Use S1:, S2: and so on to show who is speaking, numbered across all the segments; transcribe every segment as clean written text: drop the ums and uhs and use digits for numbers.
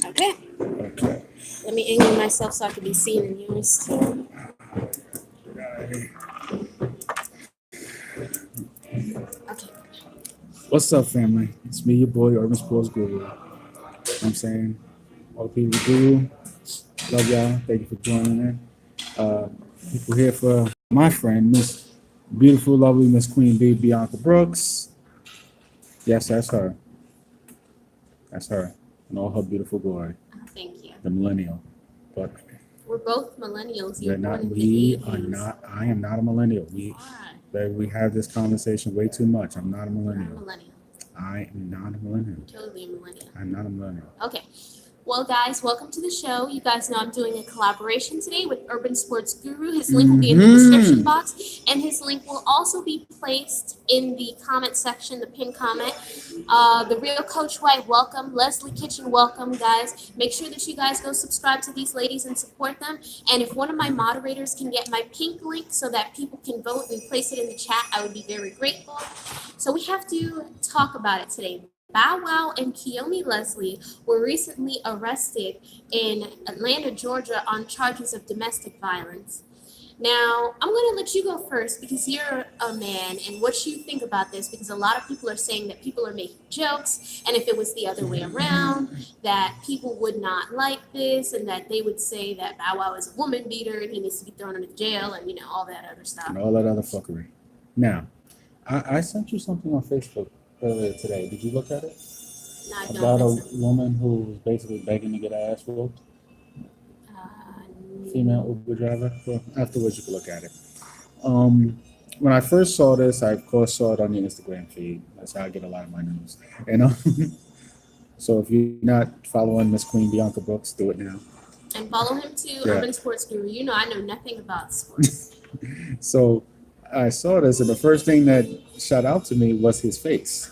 S1: Okay.
S2: Okay.
S1: Let me angle myself so I can be seen in yours too. Okay.
S2: What's up, family? It's me, your boy, Urban Sports Guru. You know what I'm saying? All the people Guru. Love y'all. Thank you for joining in. Uh, people here for my friend, Miss Beautiful, lovely Miss Queen Bee Bianca Brooks. Yes, that's her. That's her. And all her beautiful glory.
S1: Thank you.
S2: The millennial. But
S1: We're both millennials.
S2: we're
S1: You're
S2: not,
S1: born in the
S2: we are
S1: 80s.
S2: not, I am not a millennial.
S1: Why?
S2: We have this conversation way too much. I'm not a
S1: You're a
S2: millennial.
S1: millennial.
S2: I am not a millennial.
S1: Totally a millennial.
S2: I'm not a millennial.
S1: Okay. Well, guys, welcome to the show. You guys know I'm doing a collaboration today with Urban Sports Guru. His link will be in the description box, and his link will also be placed in the comment section, the pinned comment. The Real Coach White, welcome. Leslie Kitchen, welcome, guys. Make sure that you guys go subscribe to these ladies and support them. And if one of my moderators can get my pink link so that people can vote and place it in the chat, I would be very grateful. So we have to talk about it today. Bow Wow and Kiyomi Leslie were recently arrested in Atlanta, Georgia on charges of domestic violence. Now, I'm going to let you go first because you're a man and what you think about this, because a lot of people are saying that people are making jokes, and if it was the other way around, that people would not like this and that they would say that Bow Wow is a woman beater and he needs to be thrown into jail and, all that other stuff.
S2: And all that other fuckery. Now, I sent you something on Facebook earlier today. Did you look at it?
S1: No, I don't
S2: About a
S1: think so.
S2: woman who was basically begging to get her ass whooped.
S1: Uh,
S2: Female Uber driver. Well, afterwards you can look at it. When I first saw this, I of course saw it on your Instagram feed. That's how I get a lot of my news. So if you're not following Miss Queen Bianca Brooks, do it now.
S1: And follow him too,
S2: Yeah.
S1: Urban Sports Guru. I know nothing about sports.
S2: So I saw this, and the first thing that shot out to me was his face.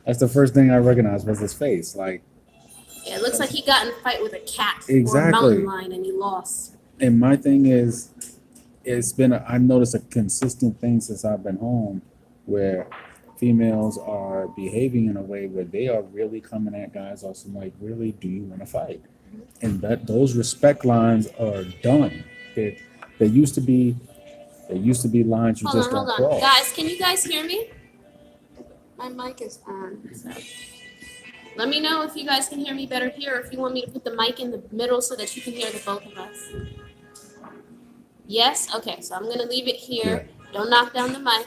S2: That's the first thing I recognized was his face. Like,
S1: Yeah, it looks like he got in a fight with a cat or a
S2: Exactly.
S1: mountain lion and he lost.
S2: and my thing is, I've noticed a consistent thing since I've been home, where females are behaving in a way where they are really coming at guys also like, really, do you want to fight? And that those respect lines are done. There used to be lines you
S1: Hold
S2: just
S1: on,
S2: don't
S1: hold on.
S2: cross.
S1: Guys, can you guys hear me? My mic is on. So. Let me know if you guys can hear me better here, or if you want me to put the mic in the middle so that you can hear the both of us. Yes? Okay, so I'm going to leave it here. Don't knock down the mic.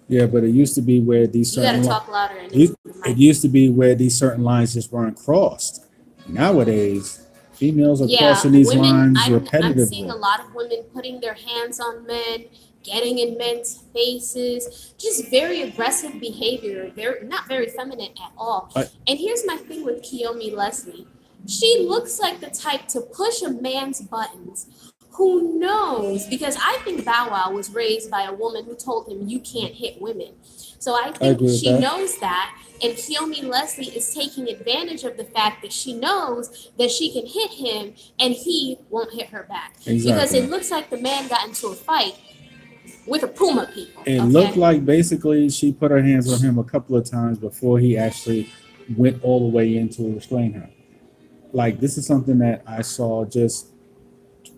S2: Yeah, but it used to be where these
S1: You got to
S2: certain
S1: talk louder into
S2: it,
S1: the
S2: it
S1: mic.
S2: used to be where these certain lines just weren't crossed. Nowadays, females are
S1: Yeah,
S2: crossing these
S1: women,
S2: lines
S1: I'm seeing a
S2: repetitively.
S1: lot of women putting their hands on men, getting in men's faces, just very aggressive behavior, not very feminine at all.
S2: I-
S1: And here's my thing with Kiyomi Leslie. She looks like the type to push a man's buttons. Who knows? Because I think Bow Wow was raised by a woman who told him you can't hit women. So I think
S2: agree with
S1: she
S2: that.
S1: knows that, and Kiyomi Leslie is taking advantage of the fact that she knows that she can hit him and he won't hit her back. Because
S2: Exactly.
S1: it looks like the man got into a fight with a puma people.
S2: It
S1: Okay?
S2: looked like basically she put her hands on him a couple of times before he actually went all the way in to restrain her. Like, this is something that I saw just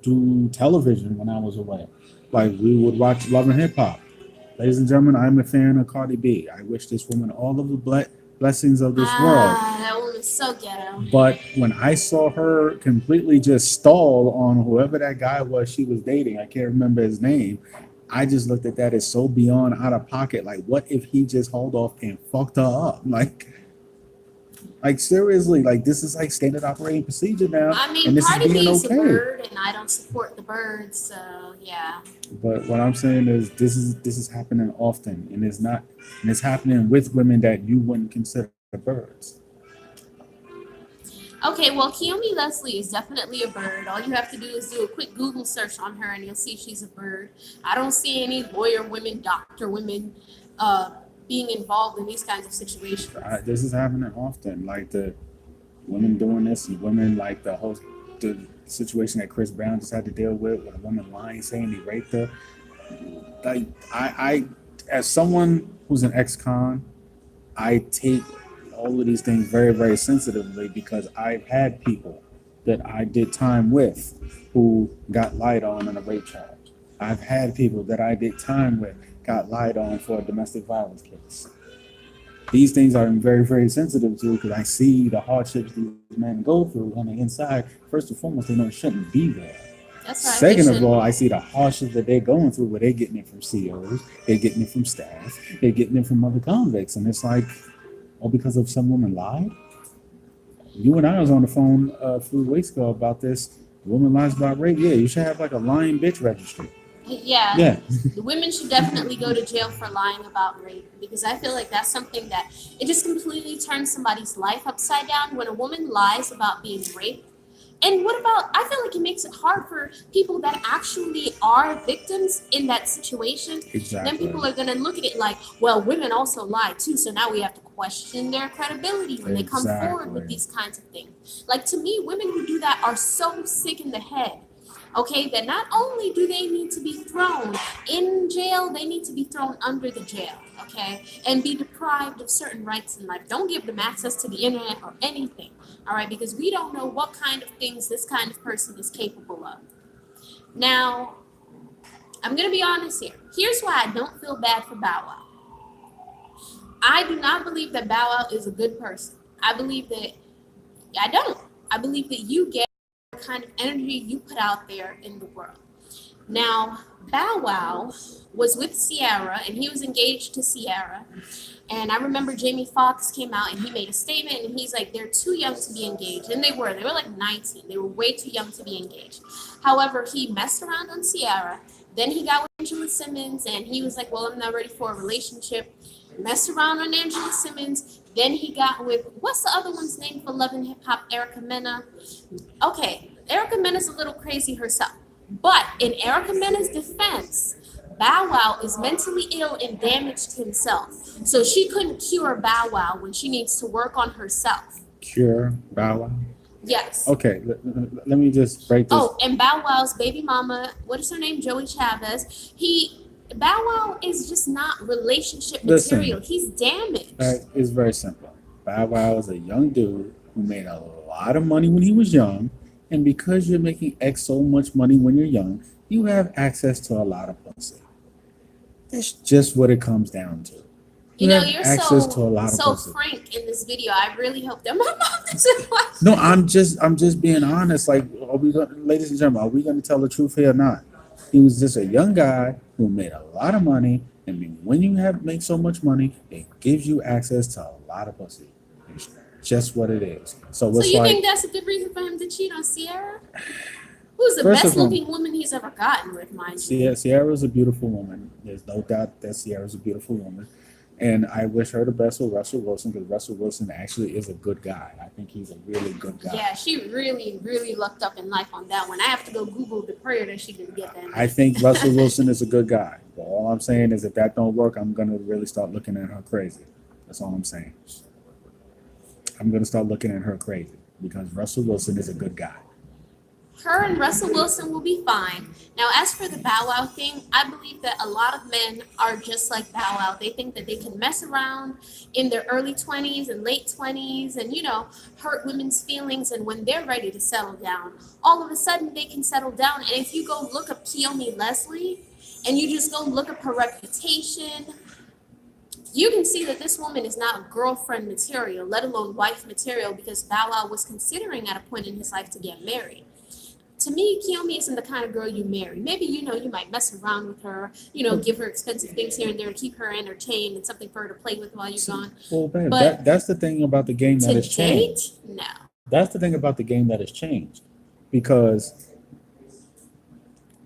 S2: through television when I was away. Like, we would watch Love and Hip Hop. Ladies and gentlemen, I'm a fan of Cardi B. I wish this woman all of the blessings of this world.
S1: That woman's so ghetto.
S2: But when I saw her completely just stall on whoever that guy was she was dating, I can't remember his name, I just looked at that as so beyond out of pocket. Like, what if he just hauled off and fucked her up? Like seriously, like, this is like standard operating procedure now,
S1: I mean,
S2: and this is
S1: Cardi
S2: being
S1: B is a
S2: okay.
S1: bird, and I don't support the birds, so yeah.
S2: But what I'm saying is this is happening often, and it's happening with women that you wouldn't consider birds.
S1: Okay, well, Kiyomi Leslie is definitely a bird. All you have to do is do a quick Google search on her, and you'll see she's a bird. I don't see any lawyer women, doctor women, being involved in these kinds of situations.
S2: This is happening often, like the women doing this, and women like the situation that Chris Brown just had to deal with a woman lying, saying he raped her. Like, I as someone who's an ex-con, I take all of these things very, very sensitively because I've had people that I did time with who got lied on a rape charge. I've had people that I did time with got lied on for a domestic violence case. These things are very, very sensitive to because I see the hardships these men go through on the inside. First and foremost, they know it shouldn't be there.
S1: That's right.
S2: Second of all, I see the hardships that they're going through where they're getting it from COs, they're getting it from staff, they're getting it from other convicts. And it's like, all because of some woman lied? You and I was on the phone a few weeks ago about this. The woman lies about rape. Yeah, you should have like a lying bitch registry.
S1: Yeah. The women should definitely go to jail for lying about rape because I feel like that's something that it just completely turns somebody's life upside down when a woman lies about being raped. And what about, I feel like it makes it hard for people that actually are victims in that situation.
S2: Exactly.
S1: Then people are going to look at it like, well, women also lie too. So now we have to question their credibility when they come forward with these kinds of things. Like to me, women who do that are so sick in the head. Okay, that not only do they need to be thrown in jail, they need to be thrown under the jail, okay, and be deprived of certain rights in life. Don't give them access to the internet or anything, all right, because we don't know what kind of things this kind of person is capable of. Now, I'm going to be honest here. Here's why I don't feel bad for Bow Wow. I do not believe that Bow Wow is a good person. I believe that, I don't. I believe that you get kind of energy you put out there in the world. Now, Bow Wow was with Ciara and he was engaged to Ciara. And I remember Jamie Foxx came out and he made a statement and he's like, they're too young to be engaged. And they were like 19. They were way too young to be engaged. However, he messed around on Ciara. Then he got with Angela Simmons and he was like, well, I'm not ready for a relationship. Messed around on Angela Simmons. Then he got with, what's the other one's name for Love and Hip Hop? Erica Mena. Okay, Erica Mena's a little crazy herself. But in Erica Mena's defense, Bow Wow is mentally ill and damaged himself. So she couldn't cure Bow Wow when she needs to work on herself.
S2: Cure Bow Wow?
S1: Yes.
S2: Okay, let me just break this.
S1: Oh, and Bow Wow's baby mama, what is her name? Joey Chavez. Bow Wow is just not relationship material. He's damaged.
S2: It's very simple. Bow Wow is a young dude who made a lot of money when he was young. And because you're making X so much money when you're young, you have access to a lot of pussy. That's just what it comes down to.
S1: You're so frank in this video. I really hope that my mom doesn't watch.
S2: No, I'm just being honest. Like, ladies and gentlemen, are we going to tell the truth here or not? He was just a young guy who made a lot of money, and when you make so much money, it gives you access to a lot of pussy. It's just what it is. So you
S1: think that's a good reason for him to cheat on Ciara? Who's the best looking woman he's ever gotten with, mind you?
S2: Ciara's a beautiful woman. There's no doubt that Ciara's a beautiful woman. And I wish her the best with Russell Wilson because Russell Wilson actually is a good guy. I think he's a really good guy.
S1: Yeah, she really, really lucked up in life on that one. I have to go Google the prayer that she didn't get that.
S2: I think Russell Wilson is a good guy. But all I'm saying is if that don't work, I'm going to really start looking at her crazy. That's all I'm saying. I'm going to start looking at her crazy because Russell Wilson is a good guy.
S1: Her and Russell Wilson will be fine. Now, as for the Bow Wow thing, I believe that a lot of men are just like Bow Wow. They think that they can mess around in their early 20s and late 20s and, hurt women's feelings. And when they're ready to settle down, all of a sudden they can settle down. And if you go look up Kiyomi Leslie and you just go look up her reputation, you can see that this woman is not girlfriend material, let alone wife material, because Bow Wow was considering at a point in his life to get married. To me, Kiyomi isn't the kind of girl you marry. Maybe, you might mess around with her, give her expensive things here and there to keep her entertained and something for her to play with while you're gone.
S2: Well, babe, that's the thing about the game that has changed.
S1: No.
S2: That's the thing about the game that has changed. Because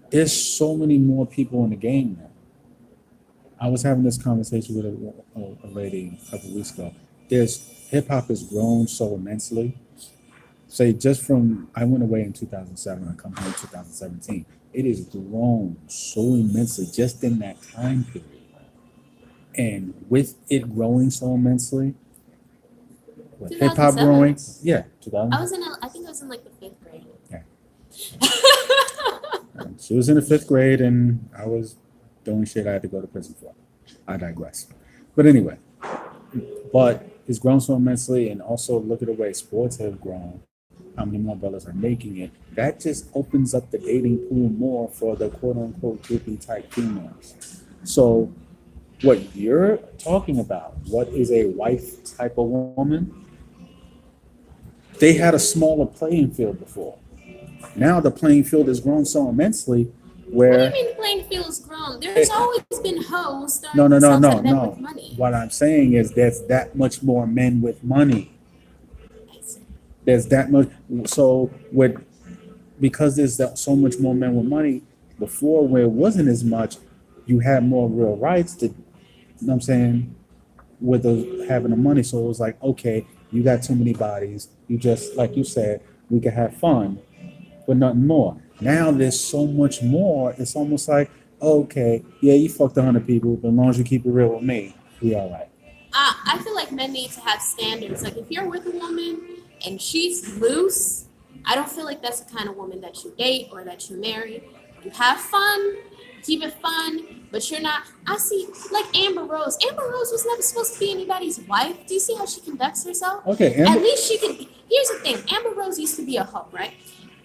S2: there's so many more people in the game now. I was having this conversation with a lady a couple of weeks ago. Hip-hop has grown so immensely. Say just from, I went away in 2007, I come home in 2017. It has grown so immensely just in that time period. And with it growing so immensely, with hip hop growing, 2000.
S1: I think I was in like the 5th grade.
S2: Yeah. She was in the 5th grade and I was doing shit I had to go to prison for. I digress. But anyway, but it's grown so immensely, and also look at the way sports have grown. How many more brothers are making it? That just opens up the dating pool more for the quote unquote groupie type females. So, what you're talking about, what is a wife type of woman? They had a smaller playing field before. Now the playing field has grown so immensely
S1: What do you
S2: where
S1: mean the playing field's grown? There's always been hoes throwing
S2: no,
S1: themselves at men with
S2: no.
S1: money.
S2: What I'm saying is there's that much more men with money. There's that much. So with because there's so much more men with money. Before, where it wasn't as much, you had more real rights to. You know what I'm saying? With having the money, so it was like, okay, you got too many bodies. You just like you said, we could have fun, but nothing more. Now there's so much more. It's almost like, okay, yeah, you fucked 100 people, but as long as you keep it real with me, we all right.
S1: I feel like men need to have standards. Like if you're with a woman and she's loose, I don't feel like that's the kind of woman that you date or that you marry. You have fun, keep it fun, but you're not. I see, like Amber Rose. Amber Rose was never supposed to be anybody's wife. Do you see how she conducts herself?
S2: Okay,
S1: At least she can. Here's the thing: Amber Rose used to be a hoe, right?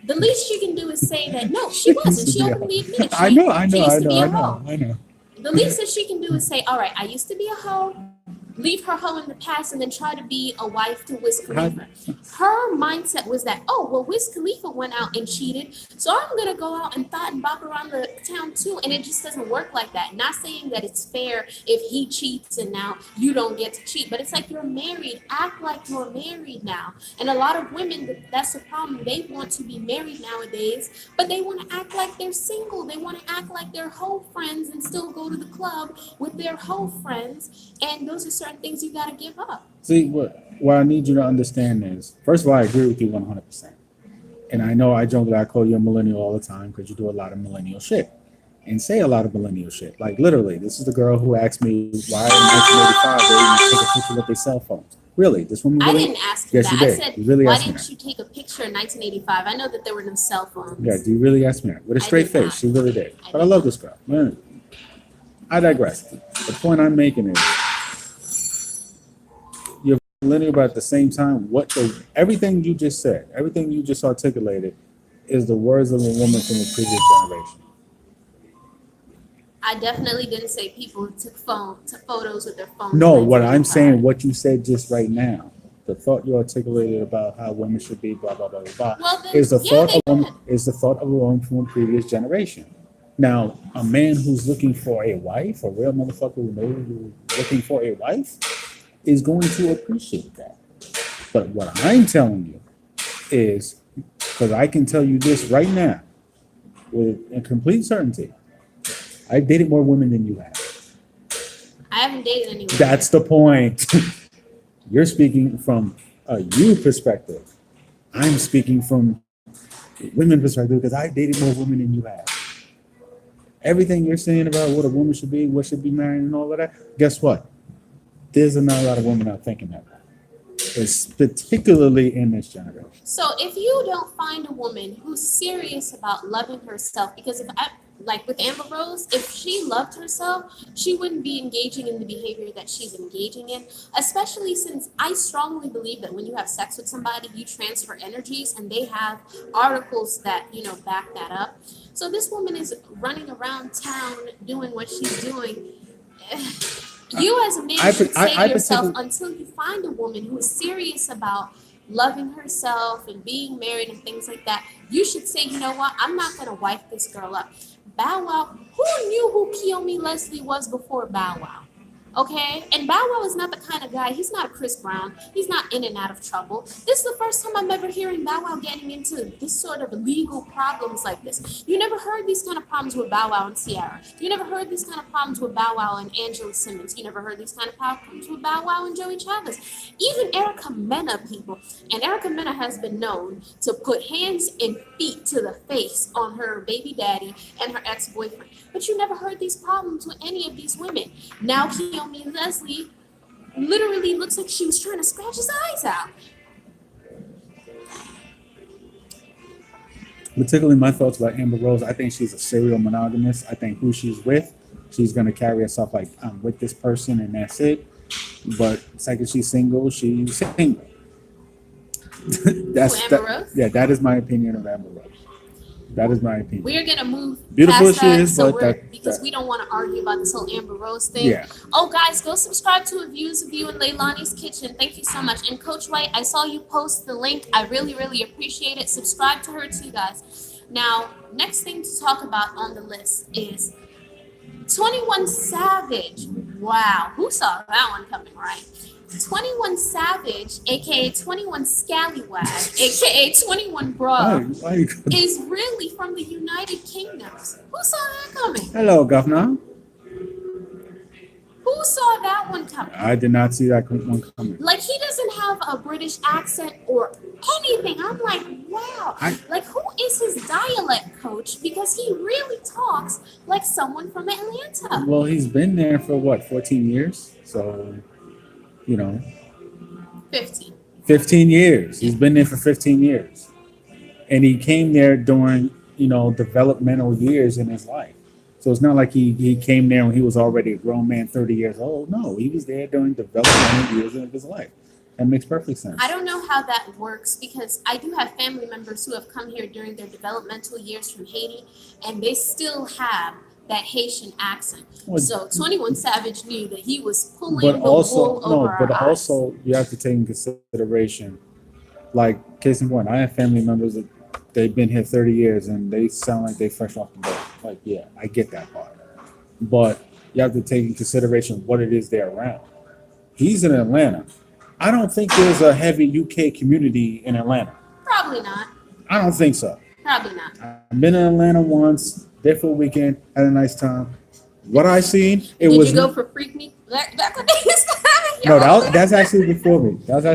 S1: The least you can do is say that no, she wasn't. She openly admitted
S2: I
S1: she
S2: know,
S1: used to be a hoe.
S2: I know.
S1: The least that she can do is say, all right, I used to be a hoe, leave her hoe in the past, and then try to be a wife to Wiz Khalifa. Her mindset was that, oh, well, Wiz Khalifa went out and cheated, so I'm going to go out and thot and bop around the town too. And it just doesn't work like that. Not saying that it's fair if he cheats and now you don't get to cheat, but it's like you're married. Act like you're married now. And a lot of women, that's the problem. They want to be married nowadays, but they want to act like they're single. They want to act like they're hoe friends and still go to the club with their hoe friends. And those are certain things you got to give up.
S2: See, what I need you to understand is, first of all, I agree with you 100%. And I know I joke that I call you a millennial all the time because you do a lot of millennial shit and say a lot of millennial shit. Like literally, this is the girl who asked me why in 1985 they didn't take a picture with their cell phones. Really, this woman really?
S1: I didn't ask you
S2: yes,
S1: that.
S2: You did.
S1: I said,
S2: you really
S1: why
S2: didn't
S1: you take a picture in 1985? I know that there were no cell phones.
S2: Yeah, do you really ask me that? With a straight face, she really did. But I love this girl. I digress. The point I'm making is you're millennial, but at the same time, everything you just said, everything you just articulated, is the words of a woman from a previous generation.
S1: I definitely didn't say people took photos with their phones.
S2: No, what I'm saying, what you said just right now, the thought you articulated about how women should be, blah blah blah blah blah, is the thought of a woman from a previous generation. Now, a man who's looking for a wife, a real motherfucker who's looking for a wife, is going to appreciate that. But what I'm telling you is, because I can tell you this right now with complete certainty, I've dated more women than you have.
S1: I haven't dated anyone.
S2: That's the point. You're speaking from a you perspective. I'm speaking from women perspective because I dated more women than you have. Everything you're saying about what a woman should be, what should be married, and all of that, guess what? There's not a lot of women out thinking that. It's particularly in this generation.
S1: So if you don't find a woman who's serious about loving herself, because like with Amber Rose, if she loved herself, she wouldn't be engaging in the behavior that she's engaging in, especially since I strongly believe that when you have sex with somebody, you transfer energies, and they have articles that, back that up. So this woman is running around town doing what she's doing. You as a man should say to yourself, until you find a woman who is serious about loving herself and being married and things like that, you should say, you know what, I'm not going to wife this girl up. Bow Wow, who knew who Kiyomi Leslie was before Bow Wow? Okay? And Bow Wow is not the kind of guy, he's not Chris Brown. He's not in and out of trouble. This is the first time I'm ever hearing Bow Wow getting into this sort of legal problems like this. You never heard these kind of problems with Bow Wow and Ciara. You never heard these kind of problems with Bow Wow and Angela Simmons. You never heard these kind of problems with Bow Wow and Joey Chavez. Even Erica Mena, people. And Erica Mena has been known to put hands and feet to the face on her baby daddy and her ex-boyfriend. But you never heard these problems with any of these women. Now Kiyomi Leslie literally looks like she was trying to scratch his eyes out.
S2: Particularly my thoughts about Amber Rose, I think she's a serial monogamist. I think who she's with, she's going to carry herself like, I'm with this person and that's it. But the second she's single, she's single.
S1: Who, Amber Rose?
S2: Yeah, that is my opinion of Amber Rose. That is my opinion.
S1: We're gonna move
S2: Beautiful
S1: past
S2: she
S1: that,
S2: is,
S1: so
S2: but
S1: because we don't want to argue about this whole Amber Rose thing.
S2: Yeah.
S1: Oh, guys, go subscribe to A Views of You in Leilani's Kitchen. Thank you so much. And Coach White, I saw you post the link. I really, really appreciate it. Subscribe to her too, guys. Now, next thing to talk about on the list is 21 Savage. Wow, who saw that one coming, right? 21 Savage, aka 21 Scallywag, aka 21 Bra, is really from the United Kingdom. Who saw that coming?
S2: Hello, Governor.
S1: Who saw that one coming?
S2: I did not see that one coming.
S1: Like, he doesn't have a British accent or anything. I'm like, wow. Like, who is his dialect coach? Because he really talks like someone from Atlanta.
S2: Well, he's been there for what, 14 years? So,
S1: 15.
S2: 15 years. He's been there for 15 years. And he came there during, developmental years in his life. So it's not like he came there when he was already a grown man, 30 years old. No, he was there during developmental years of his life. That makes perfect sense.
S1: I don't know how that works because I do have family members who have come here during their developmental years from Haiti, and they still have that Haitian accent. So 21 Savage knew that he was pulling the wool over our eyes.
S2: Also, you have to take into consideration, like, case in point, I have family members that they've been here 30 years and they sound like they fresh off the boat. Like, yeah, I get that part. But you have to take into consideration what it is they're around. He's in Atlanta. I don't think there's a heavy UK community in Atlanta.
S1: Probably not.
S2: I don't think so.
S1: Probably not.
S2: I've been in Atlanta once, there for a weekend, had a nice time. What I seen,
S1: Did you go for Freak Me? That's what they used to have.
S2: No, that's actually before me. That was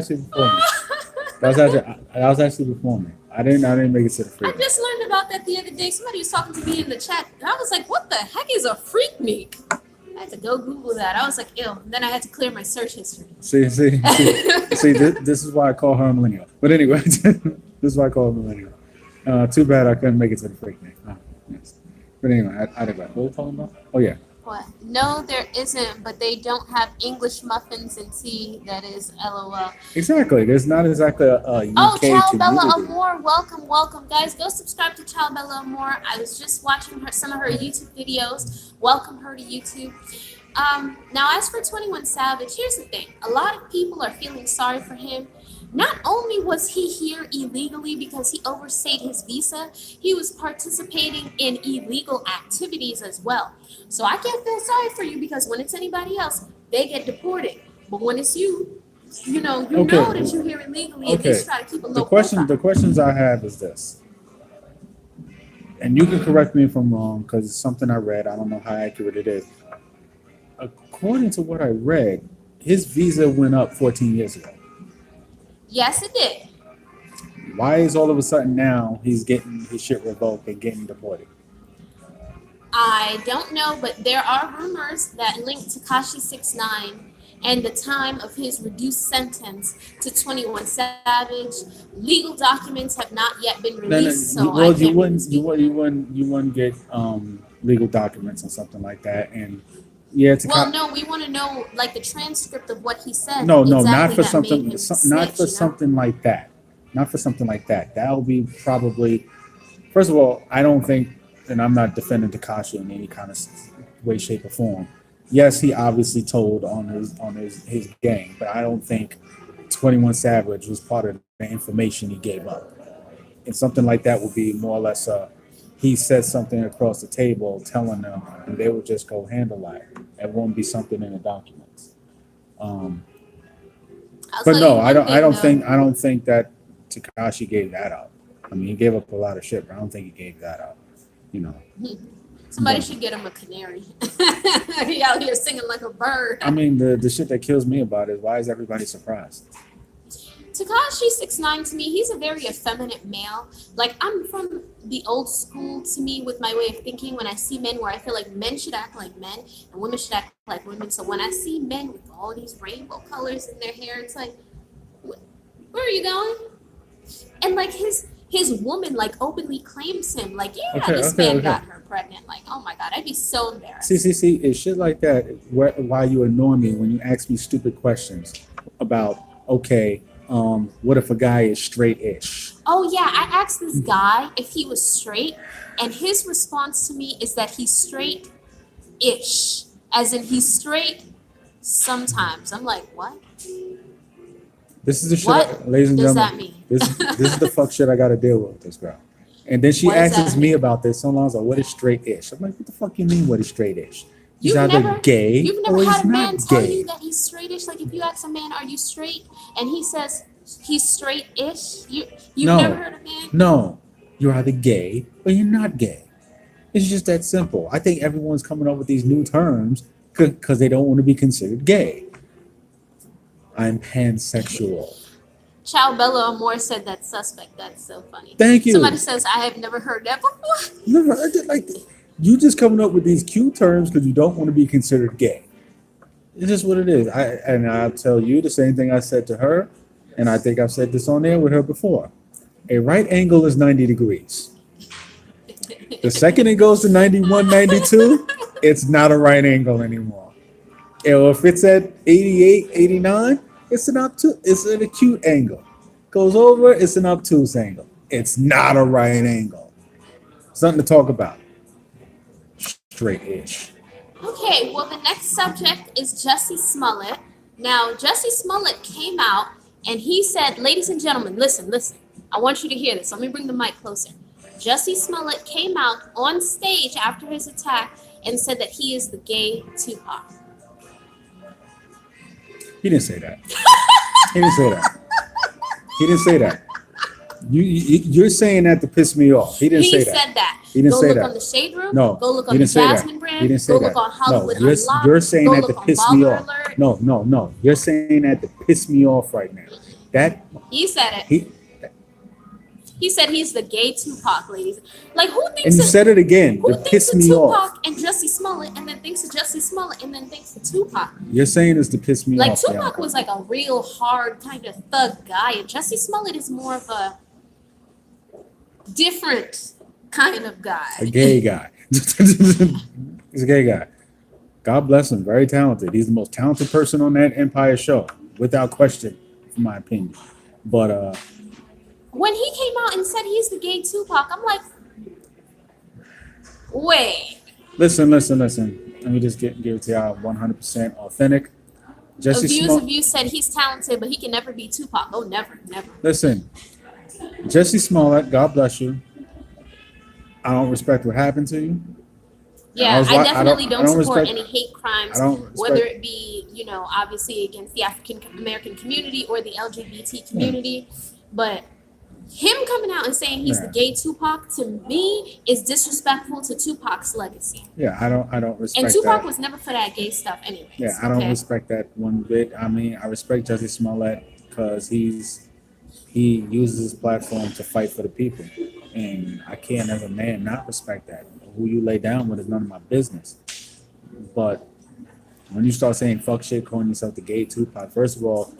S2: actually before me. I didn't make it to the Freak.
S1: I just learned about that the other day. Somebody was talking to me in the chat, and I was like, "What the heck is a Freak Me?" I had to go Google that. I was like, "Ew!" And then I had to clear my search history.
S2: See. This is why I call her a millennial. But anyway, this is why I call her a millennial. Too bad I couldn't make it to the Freak Me. Oh, yes. But anyway, I digress. What were we talking about? Oh yeah.
S1: What? No, there isn't, but they don't have English muffins and tea. That is LOL.
S2: Exactly. There's not exactly a UK
S1: Oh, Ciao Bella
S2: community.
S1: Amore, welcome. Guys, go subscribe to Ciao Bella Amore. I was just watching some of her YouTube videos. Welcome her to YouTube. Now, as for 21 Savage, here's the thing. A lot of people are feeling sorry for him. Not only was he here illegally because he overstayed his visa, he was participating in illegal activities as well. So I can't feel sorry for you because when it's anybody else, they get deported. But when it's you, know that you're here illegally and they try to keep a low profile.
S2: The questions I have is this, and you can correct me if I'm wrong because it's something I read. I don't know how accurate it is. According to what I read, his visa went up 14 years ago.
S1: Yes, it did.
S2: Why is all of a sudden now he's getting his shit revoked and getting deported?
S1: I don't know, but there are rumors that link Tekashi 6ix9ine and the time of his reduced sentence to 21 Savage. Legal documents have not yet been released, so I can't really speak. You wouldn't get legal documents or something like that, and yeah. No, we want to know like the transcript of what he said.
S2: No, not for something like that. Not for something like that. That will be probably. First of all, I don't think, and I'm not defending Tekashi in any kind of way, shape, or form. Yes, he obviously told on his gang, but I don't think 21 Savage was part of the information he gave up. And something like that would be more or less he said something across the table telling them, and they would just go handle that. It won't be something in the documents. But no, I don't think that Tekashi gave that up. I mean, he gave up a lot of shit, but I don't think he gave that up.
S1: Somebody should get him a canary. He out here singing like a bird.
S2: I mean, the shit that kills me about it is why is everybody surprised?
S1: Tekashi 6ix9ine, to me, he's a very effeminate male. Like, I'm from the old school, to me, with my way of thinking. When I see men, where I feel like men should act like men and women should act like women. So when I see men with all these rainbow colors in their hair, it's like, where are you going? And like his his woman like openly claims him. Like, yeah,
S2: Okay,
S1: this
S2: okay,
S1: man
S2: okay.
S1: got her pregnant. Like, oh my God, I'd be so embarrassed.
S2: See, it's shit like that why you annoy me when you ask me stupid questions about, okay, what if a guy is straight-ish?
S1: Oh yeah, I asked this guy if he was straight, and his response to me is that he's straight-ish, as in he's straight sometimes. I'm like, what?
S2: This is the shit,
S1: What
S2: ladies and
S1: does
S2: gentlemen.
S1: that mean?
S2: This is the fuck shit I got to deal with this girl. And then she
S1: What does that
S2: asks me
S1: mean?
S2: about this. So long as like, what is straight-ish? I'm like, what the fuck you mean? What is straight-ish? He's
S1: You've
S2: either
S1: never,
S2: gay
S1: you've
S2: or
S1: never
S2: he's
S1: had a man
S2: not
S1: tell
S2: gay.
S1: you that he's straightish. Like if you ask a man, "Are you straight?" and he says he's straight-ish, you've never heard a man.
S2: No, you're either gay or you're not gay. It's just that simple. I think everyone's coming up with these new terms because they don't want to be considered gay. I'm pansexual.
S1: Chow Bella Amore said that suspect. That's so funny.
S2: Thank you.
S1: Somebody says I have never heard that before.
S2: Never heard it like that. You just coming up with these cute terms because you don't want to be considered gay. It's just what it is. I'll tell you the same thing I said to her, and I think I've said this on there with her before. A right angle is 90 degrees. The second it goes to 91, 92, it's not a right angle anymore. And if it's at 88, 89, it's an acute angle. Goes over, it's an obtuse angle. It's not a right angle. Something to talk about. Straight-ish.
S1: Okay, well, the next subject is Jussie Smollet. Now, Jussie Smollet came out and he said, ladies and gentlemen, listen. I want you to hear this. Let me bring the mic closer. Jussie Smollett came out on stage after his attack and said that he is the gay Tupac.
S2: He didn't say that. He didn't say that. He didn't say that. You're saying that to piss me off. He didn't say that.
S1: He said that.
S2: He didn't
S1: go
S2: say
S1: look
S2: that.
S1: on the Shade Room.
S2: No,
S1: Go look
S2: he
S1: on the
S2: didn't say that.
S1: Jasmine brand.
S2: He didn't say
S1: go
S2: that.
S1: look on Hollywood
S2: No,
S1: Unlocked.
S2: you're saying
S1: go
S2: that
S1: look
S2: to
S1: on
S2: piss me
S1: Baller
S2: off.
S1: Alert.
S2: No. You're saying that to piss me off right now. That
S1: He said it. He said he's the gay Tupac, ladies. Like who thinks?
S2: And you said it again
S1: Who
S2: to
S1: thinks
S2: piss
S1: of
S2: me
S1: Tupac
S2: off.
S1: and Jussie Smollett, and then thinks of Jussie Smollett, and then thinks of Tupac?
S2: You're saying this to piss me
S1: Like
S2: off.
S1: Tupac
S2: Bianca.
S1: was like a real hard kind of thug guy, and Jussie Smollett is more of a different kind of guy.
S2: A gay guy. He's a gay guy. God bless him. Very talented. He's the most talented person on that Empire show, without question, in my opinion. But
S1: When he came out and said he's the gay Tupac, I'm like, wait.
S2: listen. Let me just give it to y'all 100% authentic.
S1: Of you said he's talented, but he can never be Tupac. Oh, never.
S2: Listen, Jussie Smollett, God bless you. I don't respect what happened to you.
S1: Yeah, I definitely don't support
S2: respect-
S1: any hate crimes,
S2: I don't respect-
S1: whether it be, obviously against the African American community or the LGBT community. But him coming out and saying he's the gay Tupac, to me, is disrespectful to Tupac's legacy.
S2: Yeah, I don't respect
S1: And Tupac
S2: that.
S1: was never for that gay stuff anyways.
S2: Yeah, I don't respect that one bit. I mean, I respect Jussie Smollett because he uses his platform to fight for the people. And I can't, as a man, not respect that. Who you lay down with is none of my business. But when you start saying fuck shit, calling yourself the gay Tupac, first of all,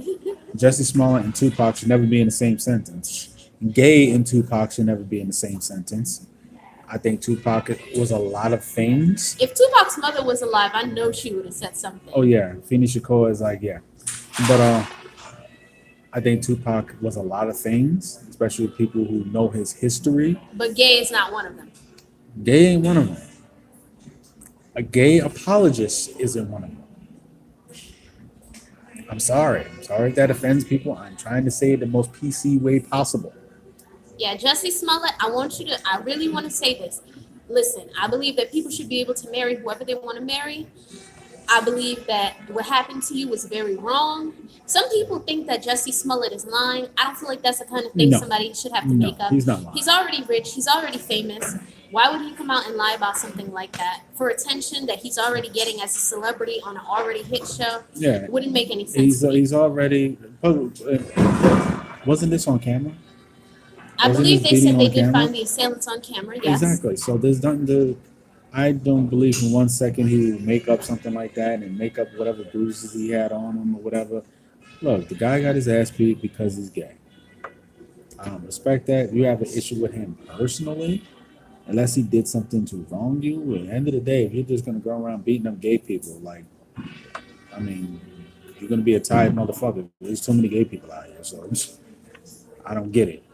S2: Jussie Smollett and Tupac should never be in the same sentence. Gay and Tupac should never be in the same sentence. I think Tupac was a lot of things.
S1: If Tupac's mother was alive, I know she would have said something.
S2: Oh yeah, Fini Shakur is like, yeah. But I think Tupac was a lot of things, especially people who know his history.
S1: But gay is not one of them.
S2: Gay ain't one of them. A gay apologist isn't one of them. I'm sorry if that offends people. I'm trying to say it the most PC way possible.
S1: Yeah, Jussie Smollett, I really want to say this. Listen, I believe that people should be able to marry whoever they want to marry. I believe that what happened to you was very wrong. Some people think that Jussie Smollett is lying. I don't feel like that's the kind of thing somebody should have to make up.
S2: He's not lying.
S1: He's already rich. He's already famous. Why would he come out and lie about something like that? For attention that he's already getting as a celebrity on an already hit show?
S2: Yeah.
S1: It wouldn't make any sense.
S2: He's already... Wasn't this on camera?
S1: I
S2: Wasn't
S1: believe
S2: this
S1: they said
S2: beating
S1: they
S2: on
S1: did
S2: camera?
S1: find the assailants on camera, yes.
S2: Exactly. So there's nothing to... I don't believe for 1 second he would make up something like that and make up whatever bruises he had on him or whatever. Look, the guy got his ass beat because he's gay. I don't respect that. You have an issue with him personally, unless he did something to wrong you. At the end of the day, if you're just gonna go around beating up gay people, like, I mean, you're gonna be a tired motherfucker. There's too many gay people out here, so I don't get it.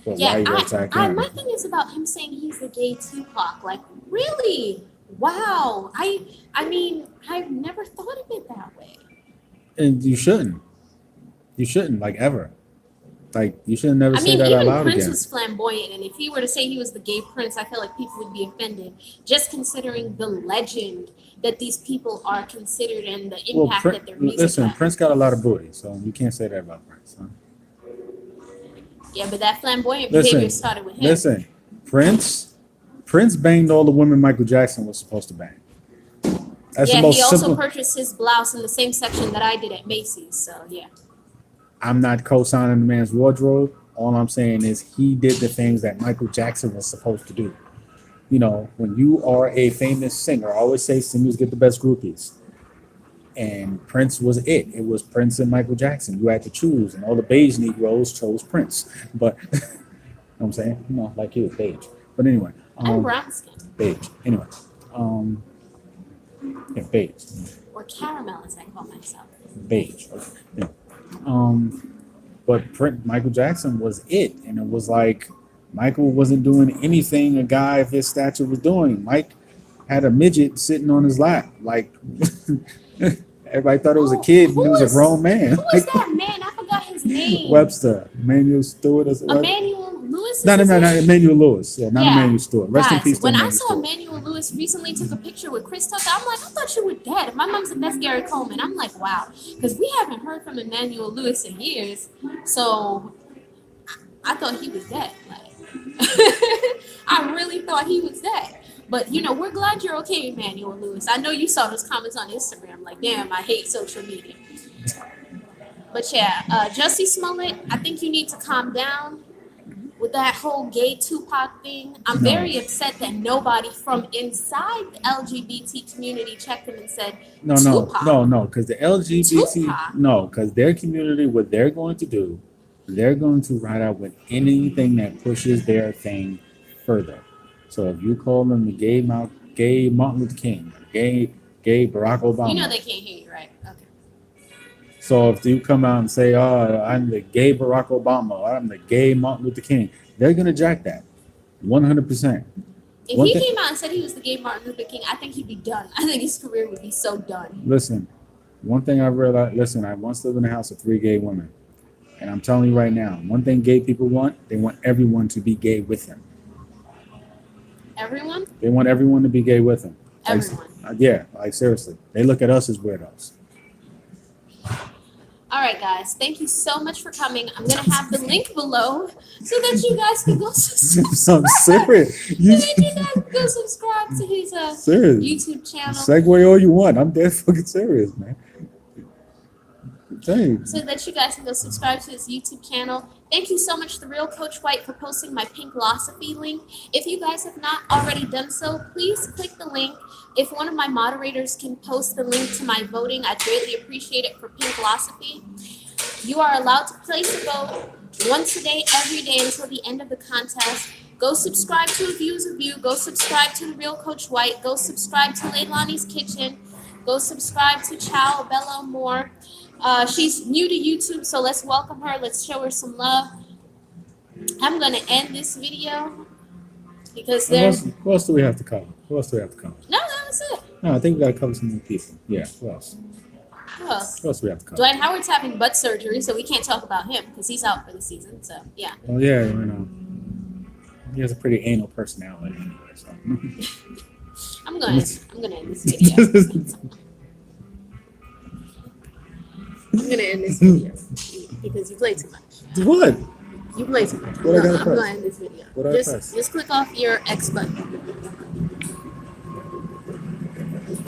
S2: But why you gonna attack him?
S1: My thing is about him saying he's the gay Tupac. Like, really? Wow. I mean, I've never thought of it that way.
S2: And you shouldn't. You shouldn't, like, ever. Like, you should never say that out
S1: even
S2: loud
S1: Prince
S2: again.
S1: was flamboyant, and if he were to say he was the gay Prince, I feel like people would be offended, just considering the legend that these people are considered and the impact that their music
S2: listen,
S1: has.
S2: Prince got a lot of booty, so you can't say that about Prince. Huh?
S1: Yeah, but that flamboyant behavior started with him.
S2: Listen, Prince banged all the women Michael Jackson was supposed to bang. That's the most
S1: he also
S2: simple.
S1: purchased his blouse in the same section that I did at Macy's, so yeah.
S2: I'm not co-signing the man's wardrobe. All I'm saying is he did the things that Michael Jackson was supposed to do. You know, when you are a famous singer, I always say singers get the best groupies. And Prince was it. It was Prince and Michael Jackson. You had to choose, and all the beige Negroes chose Prince. But, you know what I'm saying? You know, like he was beige. But anyway.
S1: I'm brown skin.
S2: Beige. Anyway. Yeah, beige.
S1: Or caramel, as I call myself.
S2: Beige. Okay. Yeah. But Michael Jackson was it, and it was like Michael wasn't doing anything a guy of his stature was doing. Mike had a midget sitting on his lap, like everybody thought it was a kid, and he was a grown man.
S1: Who was that man? I forgot his name.
S2: Webster, Emmanuel Stewart.
S1: Emmanuel Lewis.
S2: Not Emmanuel Lewis. Yeah, not Emmanuel Stewart. Rest in peace.
S1: When I saw Emmanuel Lewis recently took a picture with Chris Tucker, I'm like, I thought you were dead. My mom said that's Gary Coleman. I'm like, wow, because we haven't heard from Emmanuel Lewis in years, so I thought he was dead. Like, I really thought he was dead. But, you know, we're glad you're okay, Emmanuel Lewis. I know you saw those comments on Instagram. Like, damn, I hate social media. But, yeah, Jussie Smollet, I think you need to calm down with that whole gay Tupac thing. I'm very upset that nobody from inside the LGBT community checked him and said, Tupac.
S2: No, because the LGBT, because their community, what they're going to do, they're going to ride out with anything that pushes their thing further. So if you call them the gay Martin Luther King, gay Barack Obama.
S1: You know they can't hear you, right? Okay.
S2: So if you come out and say, oh, I'm the gay Barack Obama, or I'm the gay Martin Luther King, they're going to jack that 100%.
S1: If he came out and said he was the gay Martin Luther King, I think he'd be done. I think his career would be so done.
S2: Listen, one thing I realized, I once lived in a house of 3 gay women. And I'm telling you right now, one thing gay people want, they want everyone to be gay with them.
S1: Everyone?
S2: They want everyone to be gay with them.
S1: Everyone.
S2: Like seriously. They look at us as weirdos.
S1: All right, guys. Thank you so much for coming. I'm going to have the link below so that you guys can go subscribe.
S2: I'm serious.
S1: So that you guys can go subscribe to his YouTube channel.
S2: Segue all you want. I'm dead fucking serious, man. Thanks.
S1: So that you guys can go subscribe to his YouTube channel. Thank you so much, The Real Coach White, for posting my Pinklossophy link. If you guys have not already done so, please click the link. If one of my moderators can post the link to my voting, I'd greatly appreciate it for Pinklossophy. You are allowed to place a vote once a day, every day until the end of the contest. Go subscribe to Views of You. Go subscribe to The Real Coach White. Go subscribe to Leilani's Kitchen. Go subscribe to Chow Bello Moore. She's new to YouTube, so let's welcome her. Let's show her some love. I'm going to end this video because there's...
S2: Who else do we have to cover?
S1: No, that was it.
S2: No, I think we got to cover some new people. Yeah, who else?
S1: Who else?
S2: Who else do we have to cover?
S1: Dwight Howard's having butt surgery, so we can't talk about him because he's out for the season. So, yeah.
S2: Well, yeah, he has a pretty anal personality anyway, so...
S1: I'm gonna end this video. I'm gonna end this video because you play too much.
S2: What?
S1: You play too much.
S2: What I gotta
S1: I'm
S2: press?
S1: gonna end this video.
S2: What I press?
S1: Just click off your X button.